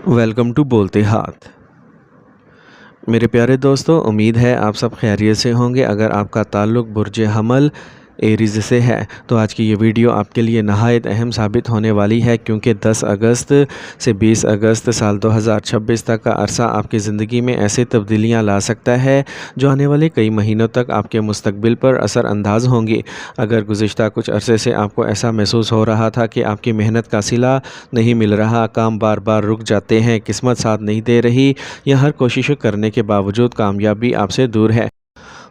Welcome to बोलते हाथ। मेरे प्यारे दोस्तों, उम्मीद है आप सब खैरियत से होंगे। अगर आपका ताल्लुक़ बुर्ज हमल एरीज़ से है तो आज की ये वीडियो आपके लिए नहायत अहम साबित होने वाली है, क्योंकि 10 अगस्त से 20 अगस्त साल 2026 तक का अरसा आपकी ज़िंदगी में ऐसे तब्दीलियां ला सकता है जो आने वाले कई महीनों तक आपके मुस्तकबिल पर असर अंदाज होंगी। अगर गुज़िश्ता कुछ अरसे से आपको ऐसा महसूस हो रहा था कि आपकी मेहनत का सिला नहीं मिल रहा, काम बार बार रुक जाते हैं, किस्मत साथ नहीं दे रही या हर कोशिश करने के बावजूद कामयाबी आपसे दूर है,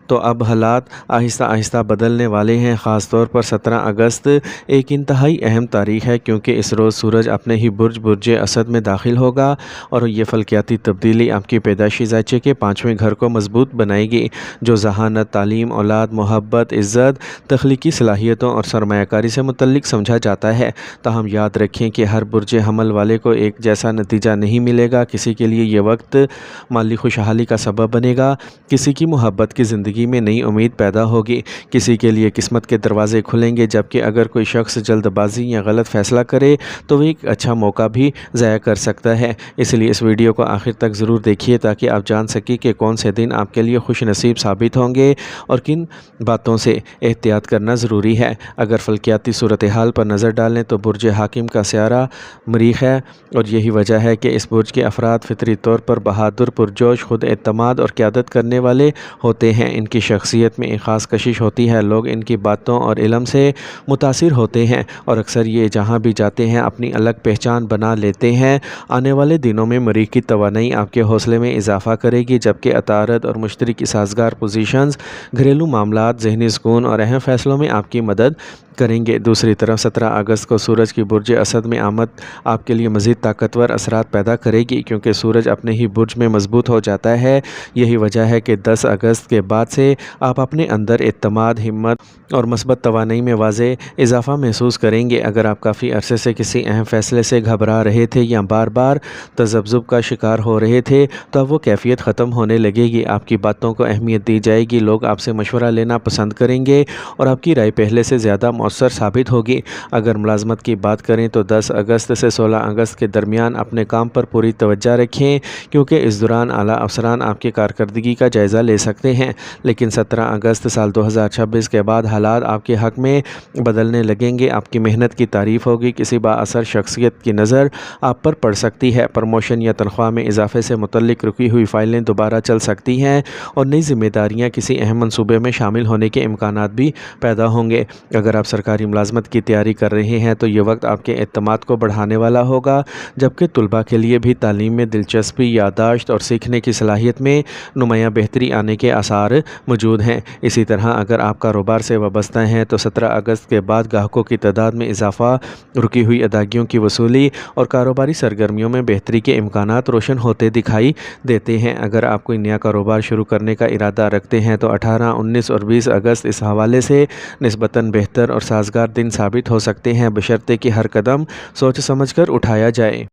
तो अब हालात आहिस्ता आहिस्ता बदलने वाले हैं। ख़ास तौर पर 17 अगस्त एक इंतहाई अहम तारीख़ है, क्योंकि इस रोज़ सूरज अपने ही बुर्ज असद में दाखिल होगा और ये फल्कियाती तब्दीली आपकी पैदाइशी ज़ायचे के 5वें घर को मजबूत बनाएगी, जो ज़हानत, तालीम, औलाद, मोहब्बत, इज़्ज़त, तख्लीकी सलाहियतों और सरमायाकारी से मुतल्लिक समझा जाता है। ताहम याद रखें कि हर बुर्ज हमल वाले को एक जैसा नतीजा नहीं मिलेगा। किसी के लिए ये वक्त माली खुशहाली का सबब बनेगा, किसी की मोहब्बत की ज़िंदगी में नई उम्मीद पैदा होगी, किसी के लिए किस्मत के दरवाजे खुलेंगे। जबकि अगर कोई शख्स जल्दबाजी या गलत फ़ैसला करे तो वह एक अच्छा मौका भी ज़ाया कर सकता है। इसलिए इस वीडियो को आखिर तक ज़रूर देखिए ताकि आप जान सकें कि कौन से दिन आपके लिए खुश नसीब साबित होंगे और किन बातों से एहतियात करना ज़रूरी है। अगर फल्कियाती सूरत हाल पर नज़र डालें तो बुर्ज हाकिम का सियारा मरीख है, और यही वजह है कि इस बुर्ज के अफराद फितरी तौर पर बहादुर, पुरजोश, खुद एतमाद और क़यादत करने वाले होते हैं। इनकी शख्सियत में एक ख़ास कशिश होती है, लोग इनकी बातों और इल्म से मुतासिर होते हैं और अक्सर ये जहाँ भी जाते हैं अपनी अलग पहचान बना लेते हैं। आने वाले दिनों में मरीख की तवानाई आपके हौसले में इजाफ़ा करेगी, जबकि अतारत और मुश्तरी की साजगार पोजीशंस घरेलू मामलात, ज़हनी सुकून और अहम फ़ैसलों में आपकी मदद करेंगे। दूसरी तरफ 17 अगस्त को सूरज की बुर्ज असद में आमद आपके लिए मज़ीद ताकतवर असरात पैदा करेगी, क्योंकि सूरज अपने ही बुर्ज में मजबूत हो जाता है। यही वजह है कि 10 अगस्त के बाद से आप अपने अंदर एतमाद, हिम्मत और मस्बत तवानाई में वाज़े इजाफ़ा महसूस करेंगे। अगर आप काफ़ी अरसे से किसी अहम फ़ैसले से घबरा रहे थे या बार बार तज़ब्ज़ुब का शिकार हो रहे थे, तो अब वो कैफियत ख़त्म होने लगेगी। आपकी बातों को अहमियत दी जाएगी, लोग आपसे मशवरा लेना पसंद करेंगे और आपकी राय पहले से ज़्यादा मौसर साबित होगी। अगर मुलाजमत की बात करें तो 10 अगस्त से 16 अगस्त के दरमियान अपने काम पर पूरी तवज्जो रखें, क्योंकि इस दौरान आला अफसरान आपकी कारकर्दगी का जायज़ा ले सकते हैं। लेकिन 17 अगस्त साल 2026 के बाद हालात आपके हक़ में बदलने लगेंगे। आपकी मेहनत की तारीफ़ होगी, किसी बाअसर शख्सियत की नज़र आप पर पड़ सकती है, प्रमोशन या तनख्वाह में इजाफे से मुतल्लिक रुकी हुई फ़ाइलें दोबारा चल सकती हैं और नई ज़िम्मेदारियाँ किसी अहम मनसूबे में शामिल होने के इम्कानात भी पैदा होंगे। अगर आप सरकारी मुलाजमत की तैयारी कर रहे हैं तो ये वक्त आपके एतमाद को बढ़ाने वाला होगा, जबकि तुलबा के लिए भी तालीम में दिलचस्पी, यादाश्त और सीखने की सलाहियत में नुमायाँ बेहतरी आने के आसार मौजूद हैं। इसी तरह अगर आप कारोबार से वाबस्ता हैं तो 17 अगस्त के बाद ग्राहकों की तादाद में इजाफा, रुकी हुई अदायगियों की वसूली और कारोबारी सरगर्मियों में बेहतरी के इम्कानात रोशन होते दिखाई देते हैं। अगर आप कोई नया कारोबार शुरू करने का इरादा रखते हैं तो 18, 19 और 20 अगस्त इस हवाले से निस्बतन बेहतर और साजगार दिन साबित हो सकते हैं, बशर्ते कि हर कदम सोच समझ कर उठाया जाए।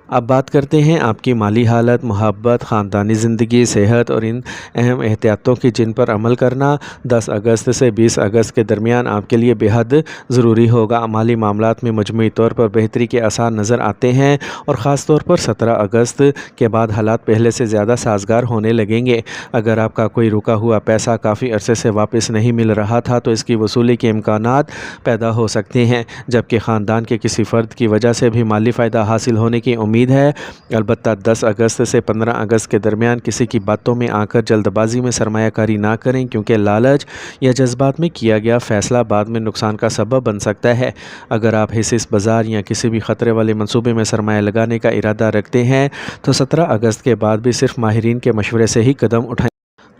अब बात करते हैं आपकी माली हालत, मोहब्बत, ख़ानदानी ज़िंदगी, सेहत और इन अहम एहतियातों की जिन पर अमल करना 10 अगस्त से 20 अगस्त के दरमियान आपके लिए बेहद ज़रूरी होगा। माली मामलात में मजमूई तौर पर बेहतरी के आसार नज़र आते हैं और ख़ास तौर पर 17 अगस्त के बाद हालात पहले से ज़्यादा साजगार होने लगेंगे। अगर आपका कोई रुका हुआ पैसा काफ़ी अरसे से वापस नहीं मिल रहा था तो इसकी वसूली के इम्कानात पैदा हो सकते हैं, जबकि ख़ानदान के किसी फ़र्द की वजह से भी माली फ़ायदा हासिल होने की उम्मीद है। अलबत्ता 10 अगस्त से 15 अगस्त के दरमियान किसी की बातों में आकर जल्दबाजी में सरमायाकारी ना करें, क्योंकि लालच या जज्बात में किया गया फ़ैसला बाद में नुकसान का सबब बन सकता है। अगर आप हिस्स बाज़ार या किसी भी ख़तरे वाले मंसूबे में सरमाया लगाने का इरादा रखते हैं तो 17 अगस्त के बाद भी सिर्फ माहिरीन के मशवरे से ही कदम उठाएं।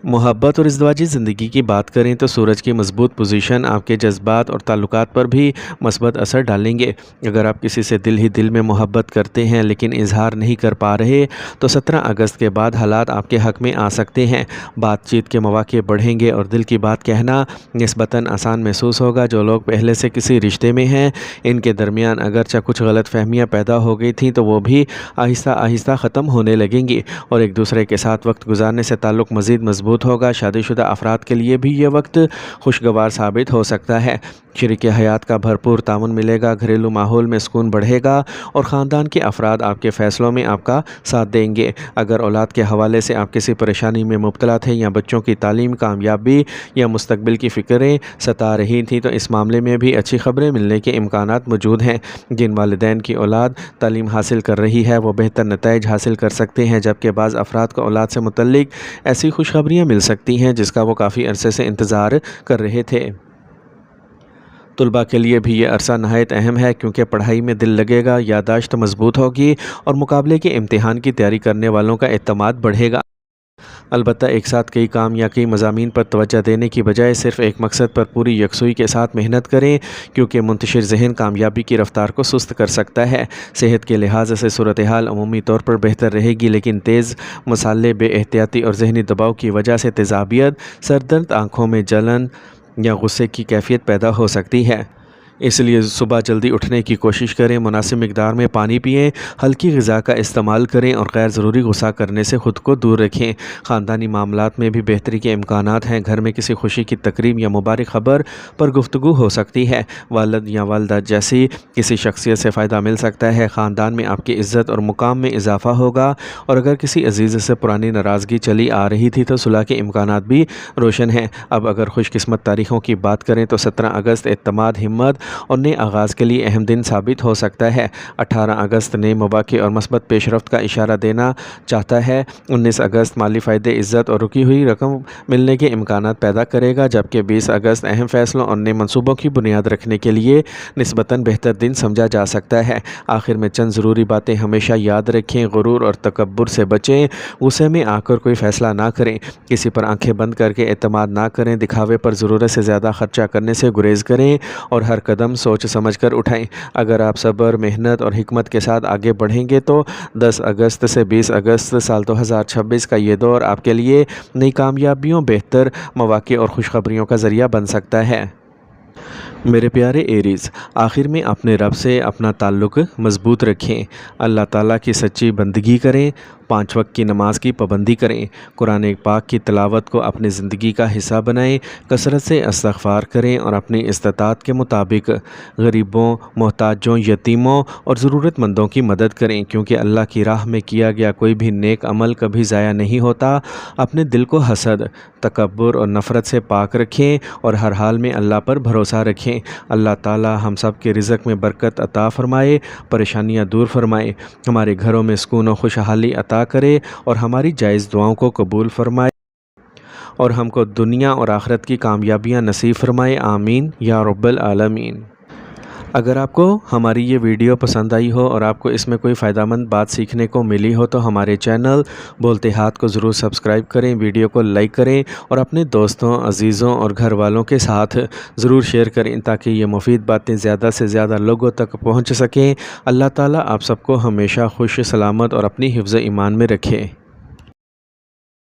मोहब्बत और इज़्दिवाजी ज़िंदगी की बात करें तो सूरज की मजबूत पोजीशन आपके जज्बात और ताल्लुकात पर भी मस्बत असर डालेंगे। अगर आप किसी से दिल ही दिल में मोहब्बत करते हैं लेकिन इजहार नहीं कर पा रहे तो 17 अगस्त के बाद हालात आपके हक़ में आ सकते हैं। बातचीत के मौके बढ़ेंगे और दिल की बात कहना निस्बतन आसान महसूस होगा। जो लोग पहले से किसी रिश्ते में हैं, इनके दरमियान अगरचे कुछ गलत फहमियाँ पैदा हो गई थी तो वो भी आहिस्ता आहिस्ता ख़त्म होने लगेंगी और एक दूसरे के साथ वक्त गुजारने से ताल्लुक़ मज़ीद मजबूत مضبوط ہوگا۔ شادی شدہ افراد کے لیے بھی یہ وقت خوشگوار ثابت ہو سکتا ہے۔ شریک حیات کا بھرپور تعاون ملے گا، گھریلو ماحول میں سکون بڑھے گا اور خاندان کے افراد آپ کے فیصلوں میں آپ کا ساتھ دیں گے۔ اگر اولاد کے حوالے سے آپ کسی پریشانی میں مبتلا تھے یا بچوں کی تعلیم، کامیابی یا مستقبل کی فکریں ستا رہی تھیں تو اس معاملے میں بھی اچھی خبریں ملنے کے امکانات موجود ہیں۔ جن والدین کی اولاد تعلیم حاصل کر رہی ہے وہ بہتر نتائج حاصل کر سکتے ہیں، جبکہ بعض افراد کو اولاد سے متعلق ایسی خوشخبریاں مل سکتی ہیں جس کا وہ کافی عرصے سے انتظار کر رہے تھے۔ طلباء کے لیے بھی یہ عرصہ نہایت اہم ہے کیونکہ پڑھائی میں دل لگے گا، یادداشت مضبوط ہوگی اور مقابلے کے امتحان کی تیاری کرنے والوں کا اعتماد بڑھے گا۔ البتہ ایک ساتھ کئی کام یا کئی مضامین پر توجہ دینے کی بجائے صرف ایک مقصد پر پوری یکسوئی کے ساتھ محنت کریں، کیونکہ منتشر ذہن کامیابی کی رفتار کو سست کر سکتا ہے۔ صحت کے لحاظ سے صورتحال عمومی طور پر بہتر رہے گی، لیکن تیز مسالے، بے احتیاطی اور ذہنی دباؤ کی وجہ سے تیزابیت، سر درد، آنکھوں میں جلن یا غصے کی کیفیت پیدا ہو سکتی ہے۔ اس لیے صبح جلدی اٹھنے کی کوشش کریں، مناسب مقدار میں پانی پئیں، ہلکی غذا کا استعمال کریں اور غیر ضروری غصہ کرنے سے خود کو دور رکھیں۔ خاندانی معاملات میں بھی بہتری کے امکانات ہیں۔ گھر میں کسی خوشی کی تقریب یا مبارک خبر پر گفتگو ہو سکتی ہے۔ والد یا والدہ جیسی کسی شخصیت سے فائدہ مل سکتا ہے۔ خاندان میں آپ کی عزت اور مقام میں اضافہ ہوگا، اور اگر کسی عزیز سے پرانی ناراضگی چلی آ رہی تھی تو صلح کے امکانات بھی روشن ہیں۔ اب اگر خوش قسمت تاریخوں کی بات کریں تو 17 اگست اعتماد، ہمت اور نئے آغاز کے لیے اہم دن ثابت ہو سکتا ہے۔ 18 اگست نئے مواقع اور مثبت پیش رفت کا اشارہ دینا چاہتا ہے۔ 19 اگست مالی فائدے، عزت اور رکی ہوئی رقم ملنے کے امکانات پیدا کرے گا، جبکہ 20 اگست اہم فیصلوں اور نئے منصوبوں کی بنیاد رکھنے کے لیے نسبتاً بہتر دن سمجھا جا سکتا ہے۔ آخر میں چند ضروری باتیں ہمیشہ یاد رکھیں: غرور اور تکبر سے بچیں، غصے میں آ کر کوئی فیصلہ نہ کریں، کسی پر آنکھیں بند کر کے اعتماد نہ کریں، دکھاوے پر ضرورت سے زیادہ خرچہ کرنے سے گریز کریں اور ہر قدم سوچ سمجھ کر اٹھائیں۔ اگر آپ صبر، محنت اور حکمت کے ساتھ آگے بڑھیں گے تو 10 اگست سے 20 اگست سال 2026 کا یہ دور آپ کے لیے نئی کامیابیوں، بہتر مواقع اور خوشخبریوں کا ذریعہ بن سکتا ہے۔ میرے پیارے ایریز، آخر میں اپنے رب سے اپنا تعلق مضبوط رکھیں، اللہ تعالیٰ کی سچی بندگی کریں، 5 وقت کی نماز کی پابندی کریں، قرآن پاک کی تلاوت کو اپنی زندگی کا حصہ بنائیں، کثرت سے استغفار کریں اور اپنی استطاعت کے مطابق غریبوں، محتاجوں، یتیموں اور ضرورت مندوں کی مدد کریں، کیونکہ اللہ کی راہ میں کیا گیا کوئی بھی نیک عمل کبھی ضائع نہیں ہوتا۔ اپنے دل کو حسد، تکبر اور نفرت سے پاک رکھیں اور ہر حال میں اللہ پر بھروسہ رکھیں۔ اللہ تعالی ہم سب کے رزق میں برکت عطا فرمائے، پریشانیاں دور فرمائے، ہمارے گھروں میں سکون و خوشحالی عطا کرے اور ہماری جائز دعاؤں کو قبول فرمائے اور ہم کو دنیا اور آخرت کی کامیابیاں نصیب فرمائے، آمین یا رب العالمین۔ اگر آپ کو ہماری یہ ویڈیو پسند آئی ہو اور آپ کو اس میں کوئی فائدہ مند بات سیکھنے کو ملی ہو تو ہمارے چینل بولتے ہاتھ کو ضرور سبسکرائب کریں، ویڈیو کو لائک کریں اور اپنے دوستوں، عزیزوں اور گھر والوں کے ساتھ ضرور شیئر کریں تاکہ یہ مفید باتیں زیادہ سے زیادہ لوگوں تک پہنچ سکیں۔ اللہ تعالیٰ آپ سب کو ہمیشہ خوش، سلامت اور اپنی حفظ ایمان میں رکھے۔